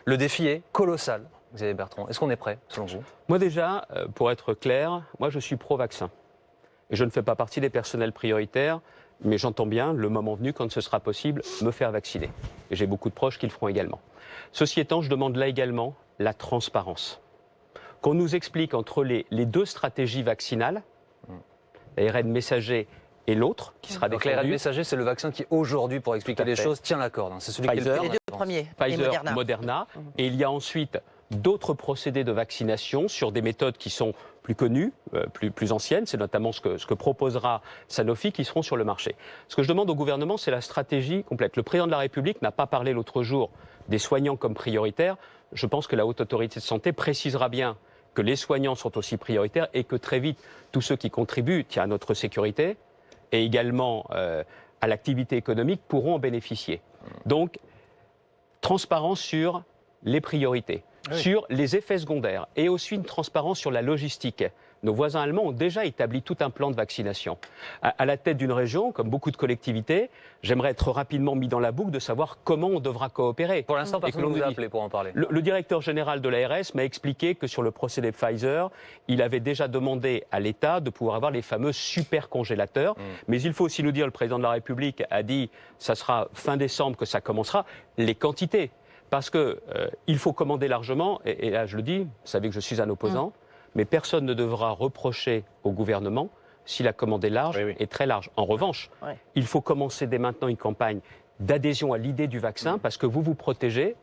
Le défi est colossal, Xavier Bertrand. Est-ce qu'on est prêt, selon vous? Moi déjà, pour être clair, moi je suis pro-vaccin. Et je ne fais pas partie des personnels prioritaires, mais j'entends bien, le moment venu, quand ce sera possible, me faire vacciner. Et j'ai beaucoup de proches qui le feront également. Ceci étant, je demande là également la transparence. Qu'on nous explique entre les 2 stratégies vaccinales, l'ARN messager et l'autre, qui sera défendu. L'ARN messager, c'est le vaccin qui, aujourd'hui, pour expliquer les choses, tient la corde. C'est celui Pfizer, qui est le les 2 premiers, Pfizer, Moderna. Et il y a ensuite d'autres procédés de vaccination sur des méthodes qui sont plus connues, plus anciennes. C'est notamment ce que proposera Sanofi qui seront sur le marché. Ce que je demande au gouvernement, c'est la stratégie complète. Le président de la République n'a pas parlé l'autre jour des soignants comme prioritaires. Je pense que la Haute Autorité de Santé précisera bien que les soignants sont aussi prioritaires et que très vite, tous ceux qui contribuent à notre sécurité et également à l'activité économique pourront en bénéficier. Donc, transparence sur les priorités. Oui. Sur les effets secondaires et aussi une transparence sur la logistique. nos voisins allemands ont déjà établi tout un plan de vaccination. À la tête d'une région, comme beaucoup de collectivités, j'aimerais être rapidement mis dans la boucle de savoir comment on devra coopérer. Pour l'instant, personne ne vous a appelé pour en parler. Le directeur général de l'ARS m'a expliqué que sur le procédé Pfizer, il avait déjà demandé à l'État de pouvoir avoir les fameux super congélateurs. Mais il faut aussi nous dire, le président de la République a dit, ça sera fin décembre que ça commencera, les quantités. Parce qu'il faut commander largement, et là je le dis, vous savez que je suis un opposant, mais personne ne devra reprocher au gouvernement si la commande est large et très large. En revanche, il faut commencer dès maintenant une campagne d'adhésion à l'idée du vaccin, parce que vous protégez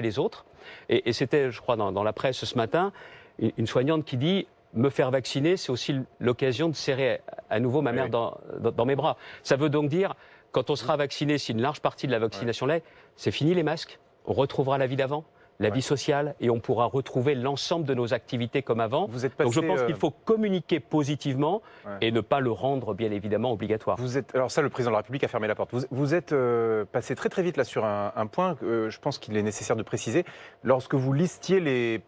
les autres. Et c'était, je crois, dans la presse ce matin, une soignante qui dit « me faire vacciner, c'est aussi l'occasion de serrer à nouveau ma mère dans mes bras ». Ça veut donc dire, quand on sera vacciné, si une large partie de la vaccination l'est, c'est fini les masques, on retrouvera la vie d'avant, la vie sociale, et on pourra retrouver l'ensemble de nos activités comme avant. Donc je pense qu'il faut communiquer positivement et ne pas le rendre, bien évidemment, obligatoire. Alors ça, le président de la République a fermé la porte. Vous êtes passé très très vite là sur un point que je pense qu'il est nécessaire de préciser. Lorsque vous listiez les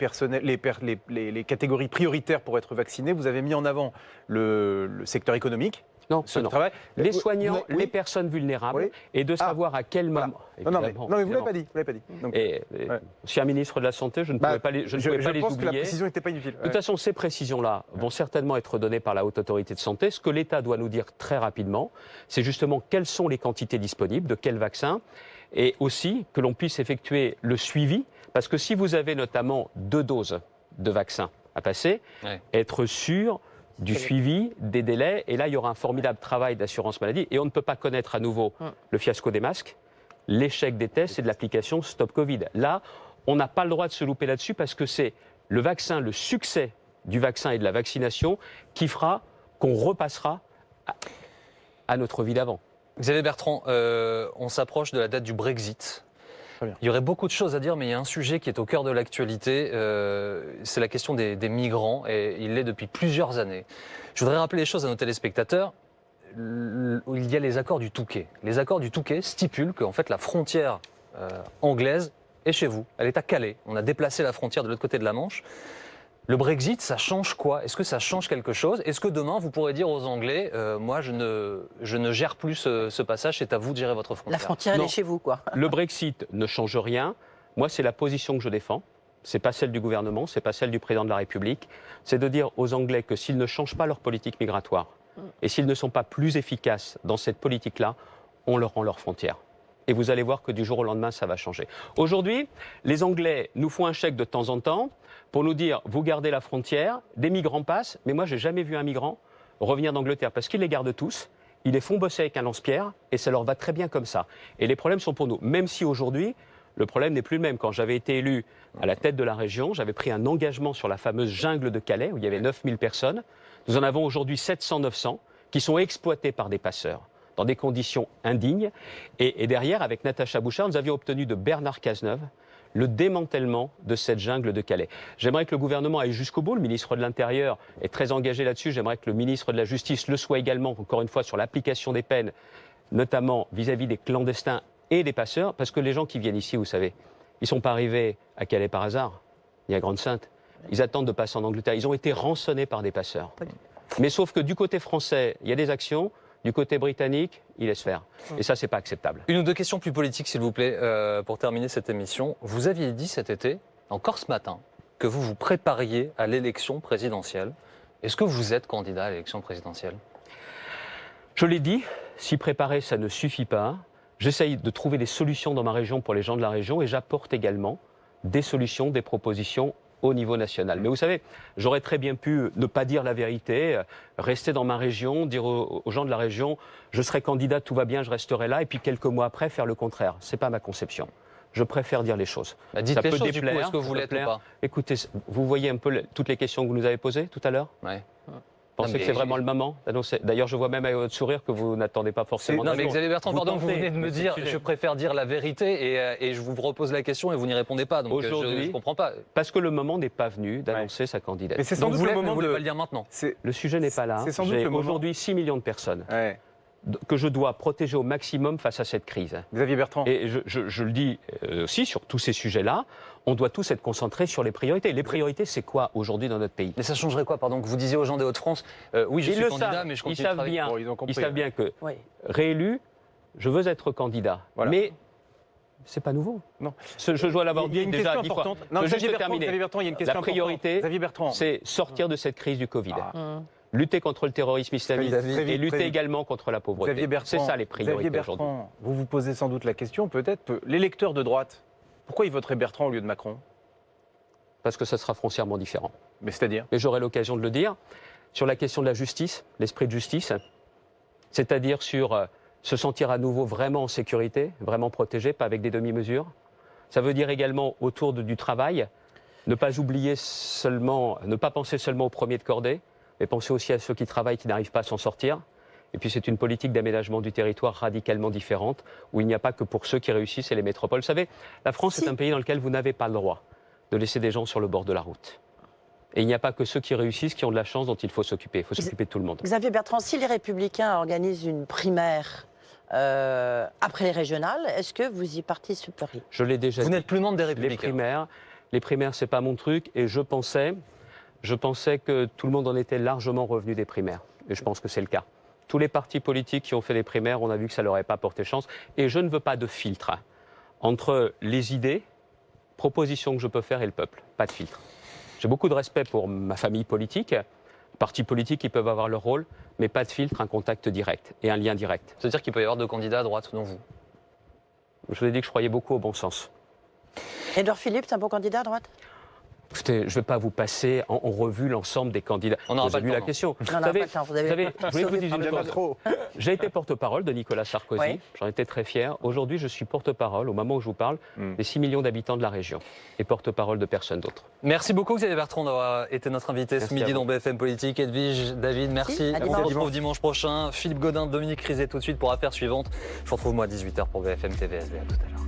catégories prioritaires pour être vaccinés, vous avez mis en avant le secteur économique. Non, travail. Les soignants, les personnes vulnérables, et de savoir à quel moment. Non, mais vous ne l'avez pas dit. Donc, je suis un ministre de la Santé, je ne pouvais pas les oublier. Je pense que la précision n'était pas inutile. De toute façon, ces précisions-là vont certainement être données par la Haute Autorité de Santé. Ce que l'État doit nous dire très rapidement, c'est justement quelles sont les quantités disponibles, de quel vaccin, et aussi que l'on puisse effectuer le suivi, parce que si vous avez notamment 2 doses de vaccin à passer, être sûr du suivi, des délais, et là il y aura un formidable travail d'assurance maladie, et on ne peut pas connaître à nouveau le fiasco des masques, l'échec des tests et de l'application Stop Covid. Là, on n'a pas le droit de se louper là-dessus, parce que c'est le vaccin, le succès du vaccin et de la vaccination qui fera qu'on repassera à notre vie d'avant. Xavier Bertrand, on s'approche de la date du Brexit. Il y aurait beaucoup de choses à dire, mais il y a un sujet qui est au cœur de l'actualité, c'est la question des migrants, et il l'est depuis plusieurs années. Je voudrais rappeler les choses à nos téléspectateurs. Il y a les accords du Touquet. Les accords du Touquet stipulent qu'en fait la frontière anglaise est chez vous, elle est à Calais. On a déplacé la frontière de l'autre côté de la Manche. Le Brexit, ça change quoi? Est-ce que ça change quelque chose? Est-ce que demain, vous pourrez dire aux Anglais, moi, je ne gère plus ce passage, c'est à vous de gérer votre frontière? La frontière, elle est chez vous, quoi. Le Brexit ne change rien. Moi, c'est la position que je défends. Ce n'est pas celle du gouvernement, ce n'est pas celle du président de la République. C'est de dire aux Anglais que s'ils ne changent pas leur politique migratoire et s'ils ne sont pas plus efficaces dans cette politique-là, on leur rend leurs frontières. Et vous allez voir que du jour au lendemain, ça va changer. Aujourd'hui, les Anglais nous font un chèque de temps en temps pour nous dire, vous gardez la frontière, des migrants passent, mais moi, je n'ai jamais vu un migrant revenir d'Angleterre, parce qu'ils les gardent tous, ils les font bosser avec un lance-pierre, et ça leur va très bien comme ça. Et les problèmes sont pour nous, même si aujourd'hui, le problème n'est plus le même. Quand j'avais été élu à la tête de la région, j'avais pris un engagement sur la fameuse jungle de Calais, où il y avait 9000 personnes. Nous en avons aujourd'hui 700-900 qui sont exploités par des passeurs, dans des conditions indignes. Et derrière, avec Natacha Bouchard, nous avions obtenu de Bernard Cazeneuve le démantèlement de cette jungle de Calais. J'aimerais que le gouvernement aille jusqu'au bout. Le ministre de l'Intérieur est très engagé là-dessus. J'aimerais que le ministre de la Justice le soit également, encore une fois, sur l'application des peines, notamment vis-à-vis des clandestins et des passeurs. Parce que les gens qui viennent ici, vous savez, ils ne sont pas arrivés à Calais par hasard, ni à Grande-Synthe. Ils attendent de passer en Angleterre. Ils ont été rançonnés par des passeurs. Mais sauf que du côté français, il y a des actions. Du côté britannique, il laisse faire. Et ça, c'est pas acceptable. Une ou deux questions plus politiques, s'il vous plaît, pour terminer cette émission. Vous aviez dit cet été, encore ce matin, que vous vous prépariez à l'élection présidentielle. Est-ce que vous êtes candidat à l'élection présidentielle? Je l'ai dit, s'y préparer, ça ne suffit pas. J'essaye de trouver des solutions dans ma région pour les gens de la région et j'apporte également des solutions, des propositions au niveau national. Mais vous savez, j'aurais très bien pu ne pas dire la vérité, rester dans ma région, dire aux gens de la région, je serai candidat, tout va bien, je resterai là, et puis quelques mois après, faire le contraire. Ce n'est pas ma conception. Je préfère dire les choses. Dites les choses, du coup, est-ce que vous l'êtes ou pas? Écoutez, vous voyez un peu toutes les questions que vous nous avez posées tout à l'heure? Ouais. Vous pensez que c'est vraiment le moment d'annoncer? D'ailleurs, je vois même avec votre sourire que vous n'attendez pas forcément. Non, mais Xavier Bertrand, pardon, vous venez de me dire, je préfère dire la vérité, et je vous repose la question et vous n'y répondez pas. Donc aujourd'hui, je ne comprends pas. Parce que le moment n'est pas venu d'annoncer sa candidature. Mais c'est sans doute le moment vous ne voulez pas le dire maintenant. Le sujet n'est pas là. C'est sans doute le moment. Aujourd'hui 6 millions de personnes. que je dois protéger au maximum face à cette crise. Xavier Bertrand. Et je le dis aussi sur tous ces sujets-là, on doit tous être concentrés sur les priorités. Les priorités, c'est quoi aujourd'hui dans notre pays? Mais ça changerait quoi, pardon, que vous disiez aux gens des Hauts-de-France, oui, je Ils suis le candidat, savent, mais je ils continue de savent travailler. bien, Bon, ils ont compris, ils savent bien que Oui. réélu, je veux être candidat. Voilà. Mais c'est pas nouveau. Non. Je dois l'avoir Il y a dit une déjà question 10 fois. importante. Je veux juste Xavier terminer. Bertrand, il y a une question La priorité, importante. Xavier Bertrand. c'est sortir de cette crise du Covid. Ah. Lutter contre le terrorisme islamique Très vite, et lutter très vite. également contre la pauvreté. Xavier Bertrand, C'est ça les priorités Xavier aujourd'hui. Bertrand, vous vous posez sans doute la question, peut-être, l'électeur de droite, pourquoi il voterait Bertrand au lieu de Macron? Parce que ça sera foncièrement différent. Mais c'est-à-dire? Mais j'aurai l'occasion de le dire, sur la question de la justice, l'esprit de justice, c'est-à-dire sur se sentir à nouveau vraiment en sécurité, vraiment protégé, pas avec des demi-mesures. Ça veut dire également autour du travail, ne pas oublier seulement, ne pas penser seulement aux premiers de cordée, mais penser aussi à ceux qui travaillent, qui n'arrivent pas à s'en sortir. Et puis c'est une politique d'aménagement du territoire radicalement différente, où il n'y a pas que pour ceux qui réussissent et les métropoles. Vous savez, la France est un pays dans lequel vous n'avez pas le droit de laisser des gens sur le bord de la route. Et il n'y a pas que ceux qui réussissent qui ont de la chance dont il faut s'occuper. Il faut s'occuper de tout le monde. Xavier Bertrand, si les Républicains organisent une primaire après les régionales, est-ce que vous y participeriez? Je l'ai déjà Vous dit. n'êtes plus membre des Républicains. Les primaires, c'est pas mon truc. Et je pensais que tout le monde en était largement revenu des primaires. Et je pense que c'est le cas. Tous les partis politiques qui ont fait les primaires, on a vu que ça leur avait pas porté chance. Et je ne veux pas de filtre entre les idées, propositions que je peux faire et le peuple. Pas de filtre. J'ai beaucoup de respect pour ma famille politique. Partis politiques, ils peuvent avoir leur rôle, mais pas de filtre, un contact direct et un lien direct. C'est-à-dire qu'il peut y avoir deux candidats à droite, dont vous. Je vous ai dit que je croyais beaucoup au bon sens. Édouard Philippe, c'est un bon candidat à droite? Écoutez, je ne vais pas vous passer en revue l'ensemble des candidats. On n'aura vous pas avez le vu temps, la non. question. Non, on n'aura pas le temps, vous avez je voulais vous dire une sauvé chose. J'ai été porte-parole de Nicolas Sarkozy. Oui. J'en étais très fier. Aujourd'hui, je suis porte-parole, au moment où je vous parle, des 6 millions d'habitants de la région. Et porte-parole de personne d'autre. Merci beaucoup Xavier Bertrand d'avoir été notre invité Merci ce midi à vous. dans BFM Politique. Edwige, David, merci. À On se dimanche. retrouve dimanche prochain. Philippe Godin, Dominique Rizet tout de suite pour Affaires suivantes. Je vous retrouve moi à 18h pour BFM TV. À tout à l'heure.